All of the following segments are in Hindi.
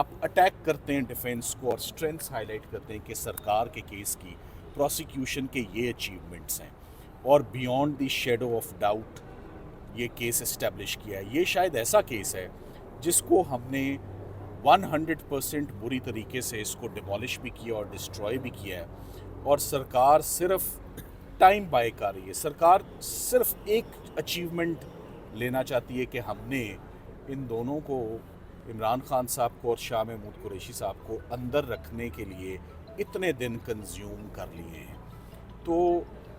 आप अटैक करते हैं डिफेंस को और स्ट्रेंथ्स हाईलाइट करते हैं कि सरकार के केस की प्रोसिक्यूशन के ये अचीवमेंट्स हैं और beyond the shadow of doubt ये केस इस्टेब्लिश किया है। ये शायद ऐसा केस है जिसको हमने 100% बुरी तरीके से इसको डिमोलिश भी किया और डिस्ट्रॉय भी किया है, और सरकार सिर्फ टाइम बाय कर रही है। सरकार सिर्फ एक अचीवमेंट लेना चाहती है कि हमने इन दोनों को, इमरान खान साहब को और शाह महमूद कुरैशी साहब को अंदर रखने के लिए इतने दिन कंज्यूम कर लिए हैं। तो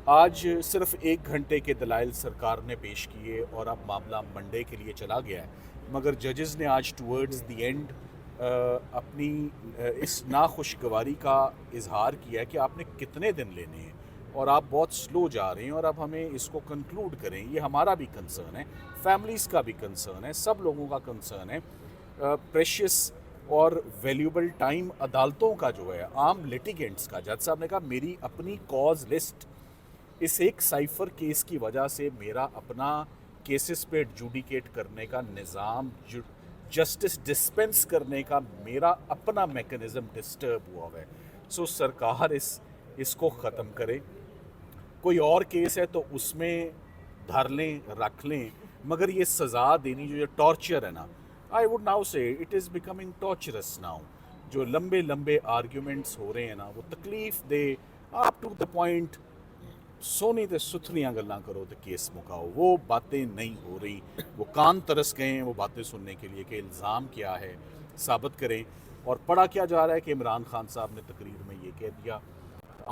आज सिर्फ 1 घंटे के दलाइल सरकार ने पेश किए और अब मामला मंडे के लिए चला गया है। मगर जजेस ने आज टूवर्ड्स द एंड अपनी इस नाखुशगवारी का इजहार किया कि आपने कितने दिन लेने हैं और आप बहुत स्लो जा रहे हैं और अब हमें इसको कंक्लूड करें। ये हमारा भी कंसर्न है, फैमिलीज़ का भी कंसर्न है, सब लोगों का कंसर्न है। प्रेशियस और वैल्यूबल टाइम अदालतों का जो है, आम लिटिगेंट्स का, जज साहब ने कहा मेरी अपनी कॉज लिस्ट इस एक साइफर केस की वजह से मेरा अपना केसेस पे एडजुडिकेट करने का निज़ाम, जस्टिस डिस्पेंस करने का मेरा अपना मैकेनिज़्म डिस्टर्ब हुआ है। सो सरकार इसको ख़त्म करे। कोई और केस है तो उसमें धर लें, रख लें, मगर ये सज़ा देनी जो ये टॉर्चर है ना, आई वुड नाउ से it is becoming torturers now. जो लंबे लंबे आर्ग्यूमेंट्स हो रहे हैं ना, वो तकलीफ दे, आप टू द पॉइंट सोनी ते सुथरियाँ गल्लां करो तो केस मुकाओ, वो बातें नहीं हो रही। वो कान तरस गए हैं वो बातें सुनने के लिए कि इल्ज़ाम क्या है, साबित करें। और पढ़ा क्या जा रहा है कि इमरान खान साहब ने तकरीर में ये कह दिया,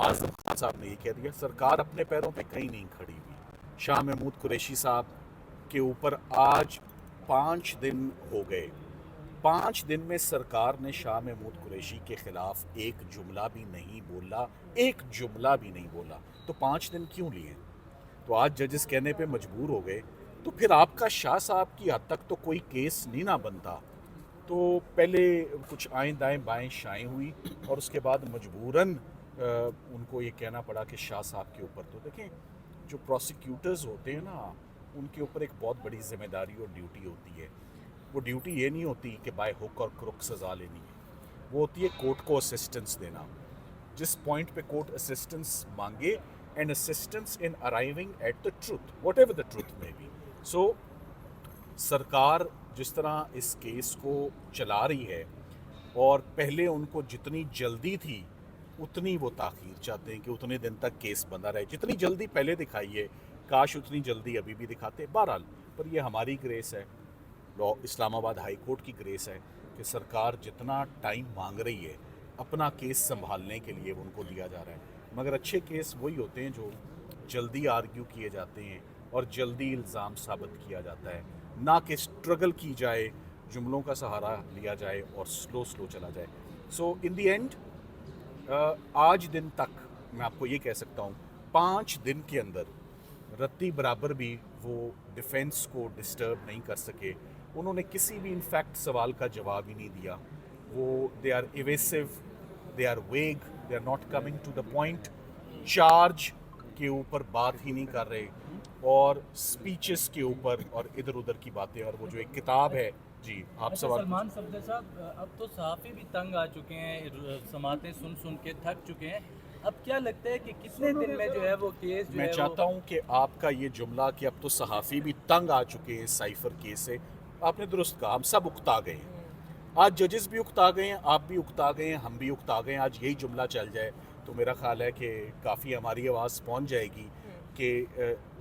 आज़म खान साहब ने ये कह दिया, सरकार अपने पैरों पे कहीं नहीं खड़ी हुई। शाह महमूद कुरैशी साहब के ऊपर आज 5 दिन हो गए। 5 दिन में सरकार ने शाह महमूद कुरैशी के खिलाफ एक जुमला भी नहीं बोला, एक जुमला भी नहीं बोला। तो 5 दिन क्यों लिए? तो आज जजेस कहने पे मजबूर हो गए। तो फिर आपका शाह साहब की हद तक तो कोई केस नहीं ना बनता। तो पहले कुछ आएँ दाएँ बाएँ शाएँ हुई और उसके बाद मजबूरन उनको ये कहना पड़ा कि शाह साहब के ऊपर, तो देखें जो प्रोसिक्यूटर्स होते हैं ना, उनके ऊपर एक बहुत बड़ी जिम्मेदारी और ड्यूटी होती है। वो ड्यूटी ये नहीं होती कि बाय हुक और क्रुक सज़ा लेनी है, वो होती है कोर्ट को असिस्टेंस देना। जिस पॉइंट पे कोर्ट असिस्टेंस मांगे, and assistance in arriving at the truth, what ever the truth में बी। सो सरकार जिस तरह इस केस को चला रही है, और पहले उनको जितनी जल्दी थी उतनी वो ताख़ीर चाहते हैं कि उतने दिन तक केस बंदा रहे। जितनी जल्दी पहले दिखाई है, काश उतनी जल्दी अभी भी दिखाते। बहरहाल, पर ये हमारी ग्रेस है, लॉ इस्लामाबाद हाई कोर्ट की ग्रेस है कि सरकार जितना टाइम मांग रही है अपना केस संभालने के लिए वो उनको दिया जा रहा है। मगर अच्छे केस वही होते हैं जो जल्दी आर्ग्यू किए जाते हैं और जल्दी इल्ज़ाम साबित किया जाता है, ना कि स्ट्रगल की जाए, जुमलों का सहारा लिया जाए और स्लो स्लो चला जाए। सो इन दी एंड आज दिन तक मैं आपको ये कह सकता हूँ, 5 दिन के अंदर रत्ती बराबर भी वो डिफेंस को डिस्टर्ब नहीं कर सके। उन्होंने किसी भी इनफैक्ट सवाल का जवाब ही नहीं दिया। वो they are evasive, they are vague, they are not coming to the point, charge के ऊपर बात ही नहीं कर रहे, और स्पीचेस के ऊपर और इधर उधर की बातें। और वो जो एक किताब है, जी आप अच्छा सवाल सलमान सफदर साहब, अब तो सहाफ़ी भी तंग आ चुके हैं, समातें सुन सुन के थक चुके हैं। अब क्या लगता है कि कितने दिन में जो है वो केस जो मैं है चाहता वो हूं कि आपका ये जुमला कि अब तो सहाफ़ी भी तंग आ चुके हैं साइफर केस से, आपने दुरुस्त कहा। हम सब उकता गए हैं, आज जजेस भी उकता गए हैं, आप भी उकता गए हैं, हम भी उकता गए हैं। आज यही जुमला चल जाए तो मेरा ख्याल है कि काफ़ी हमारी आवाज़ पहुंच जाएगी कि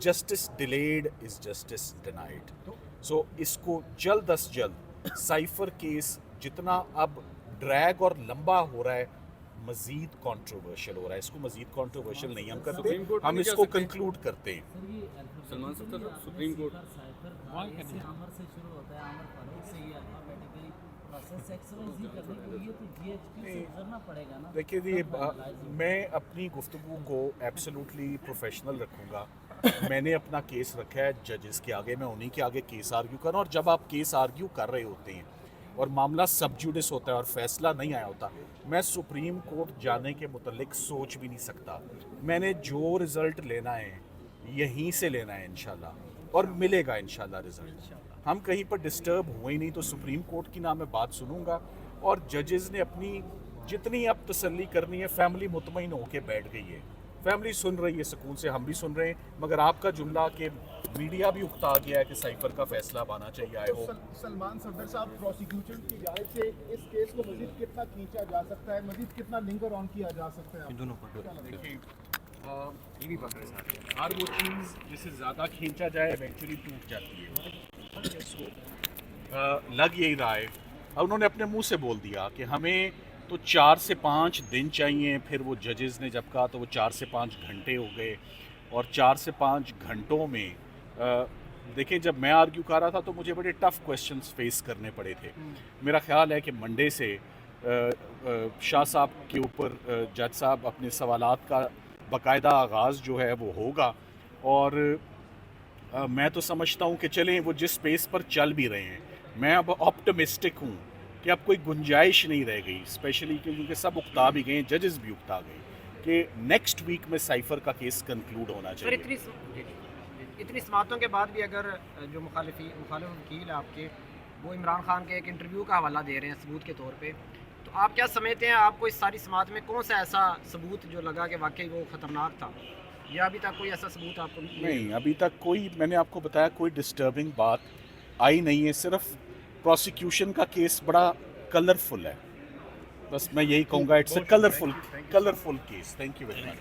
justice delayed is justice denied. So इसको जल्द अज जल्द, साइफर केस जितना अब ड्रैग और लंबा हो रहा है, मज़ीद कंट्रोवर्शियल हो रहा है, इसको मज़ीद कंट्रोवर्शियल नहीं हम करते, सुप्रीम कोर्ट में हम नहीं जा इसको सकते? कंक्लूड करते हैं। सलमान सफदर साहब, सुप्रीम कोर्ट अमर से शुरू होता है, अमर फारूक से ही अल्फाबेटिकली प्रोसेस एक्सलेंस ही करने के लिए तो जीएचक्यू से गुजरना पड़ेगा ना। देखिए ये मैं अपनी गुफ्तगू को एब्सोल्युटली प्रोफेशनल रखूँगा। मैंने अपना केस रखा है जजेस के आगे, मैं उन्हीं के आगे केस आर्ग्यू कर रहा हूँ। और जब आप केस आर्ग्यू कर रहे होते हैं और मामला सब जुडिस होता है और फैसला नहीं आया होता, मैं सुप्रीम कोर्ट जाने के मुतल्लिक सोच भी नहीं सकता। मैंने जो रिज़ल्ट लेना है यहीं से लेना है इंशाल्लाह, और मिलेगा इंशाल्लाह रिज़ल्ट। हम कहीं पर डिस्टर्ब हुए ही नहीं, तो सुप्रीम कोर्ट की ना मैं बात सुनूंगा, और जजेस ने अपनी जितनी अब तसल्ली करनी है, फैमिली मुतमईन होके बैठ गई है, फैमिली सुन रही है सुकून से, हम भी सुन रहे हैं। मगर आपका जुमला कि मीडिया भी उकता गया है कि साइफर का फैसला आना चाहिए, आई होप। सलमान सफदर साहब, प्रोसिक्यूशन की जानिब से इस केस को मजीद कितना खींचा जा सकता है, मजीद कितना लिंगर ऑन किया जा सकता है? देखिए, हर वो चीज़ जिसे ज़्यादा खींचा जाए इवेंचुअली टूट जाती है। लग यही रहा है, अब उन्होंने अपने मुंह से बोल दिया कि हमें तो 4 से 5 दिन चाहिए, फिर वो जजेस ने जब कहा तो वो 4 से 5 घंटे हो गए, और 4 से 5 घंटों में देखिए, जब मैं आर्ग्यू कर रहा था तो मुझे बड़े टफ़ क्वेश्चंस फेस करने पड़े थे। मेरा ख्याल है कि मंडे से शाह साहब के ऊपर जज साहब अपने सवालात का बाकायदा आगाज़ जो है वो होगा, और मैं तो समझता हूँ कि चलें वो जिस पेस पर चल भी रहे हैं, मैं अब ऑप्टिमिस्टिक हूँ कि अब कोई गुंजाइश नहीं रह गई, स्पेशली क्योंकि सब उकता भी गए, जजेस भी उकता गए, कि नेक्स्ट वीक में साइफर का केस कंक्लूड होना सर चाहिए। इतनी समातों के बाद भी अगर जो मुखालिफ वकील है आपके, वो इमरान खान के एक इंटरव्यू का हवाला दे रहे हैं सबूत के तौर पे, तो आप क्या समझते हैं, आपको इस सारी समात में कौन सा ऐसा सबूत जो लगा कि वाकई वो ख़तरनाक था, या अभी तक कोई ऐसा सबूत आपको नहीं, अभी तक कोई, मैंने आपको बताया, कोई डिस्टर्बिंग बात आई नहीं है। सिर्फ प्रोसिक्यूशन का केस बड़ा कलरफुल है, बस मैं यही कहूँगा, it's a colourful case. Thank you very much.